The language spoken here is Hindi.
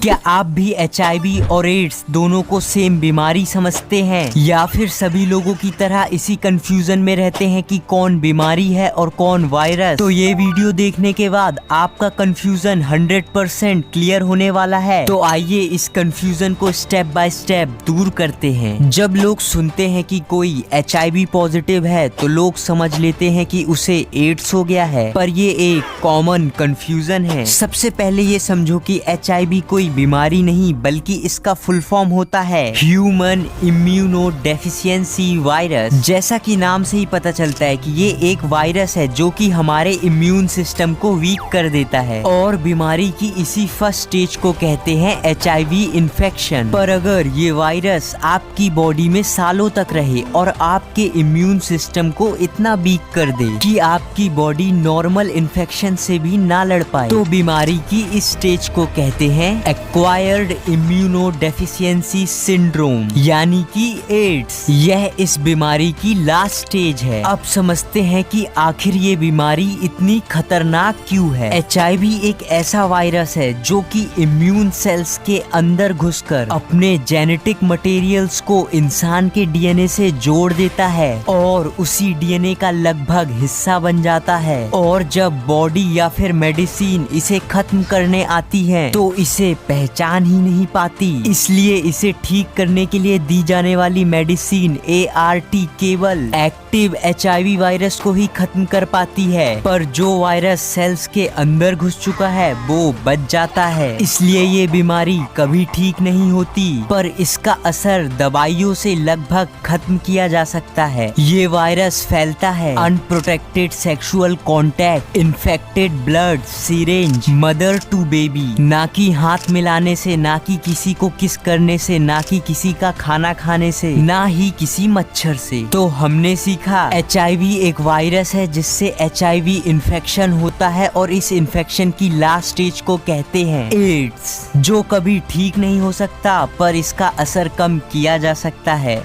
क्या आप भी HIV और एड्स दोनों को सेम बीमारी समझते हैं, या फिर सभी लोगों की तरह इसी कंफ्यूजन में रहते हैं कि कौन बीमारी है और कौन वायरस? तो ये वीडियो देखने के बाद आपका कंफ्यूजन 100% क्लियर होने वाला है। तो आइए इस कंफ्यूजन को स्टेप बाय स्टेप दूर करते हैं। जब लोग सुनते हैं कि कोई HIV पॉजिटिव है तो लोग समझ लेते हैं कि उसे एड्स हो गया है, पर ये एक कॉमन कंफ्यूजन है। सबसे पहले ये समझो कि HIV कोई बीमारी नहीं बल्कि इसका फुल फॉर्म होता है ह्यूमन इम्यूनो डेफिशिएंसी वायरस। जैसा कि नाम से ही पता चलता है कि ये एक वायरस है जो कि हमारे इम्यून सिस्टम को वीक कर देता है, और बीमारी की इसी फर्स्ट स्टेज को कहते हैं HIV इन्फेक्शन। पर अगर ये वायरस आपकी बॉडी में सालों तक रहे और आपके इम्यून सिस्टम को इतना वीक कर दे कि आपकी बॉडी नॉर्मल इन्फेक्शन से भी ना लड़ पाए, तो बीमारी की इस स्टेज को कहते हैं एक्वायर्ड इम्यूनो डेफिशिएंसी सिंड्रोम, यानी कि एड्स। यह इस बीमारी की लास्ट स्टेज है। अब समझते हैं कि आखिर ये बीमारी इतनी खतरनाक क्यों है। HIV एक ऐसा वायरस है जो कि इम्यून सेल्स के अंदर घुसकर अपने जेनेटिक मटेरियल्स को इंसान के DNA से जोड़ देता है और उसी DNA का लगभग हिस्सा बन जाता है, और जब बॉडी या फिर मेडिसिन इसे खत्म करने आती है तो इसे पहचान ही नहीं पाती। इसलिए इसे ठीक करने के लिए दी जाने वाली मेडिसिन ART केवल एक्टिव HIV वायरस को ही खत्म कर पाती है, पर जो वायरस सेल्स के अंदर घुस चुका है वो बच जाता है। इसलिए ये बीमारी कभी ठीक नहीं होती, पर इसका असर दवाइयों से लगभग खत्म किया जा सकता है। ये वायरस फैलता है unprotected sexual contact, infected blood, syringe, mother to baby, ना कि हाथ मिलाने से, ना कि किसी को किस करने से, ना कि किसी का खाना खाने से, ना ही किसी मच्छर से। तो हमने सीखा HIV एक वायरस है जिससे HIV इन्फेक्शन होता है, और इस इन्फेक्शन की लास्ट स्टेज को कहते हैं एड्स, जो कभी ठीक नहीं हो सकता पर इसका असर कम किया जा सकता है।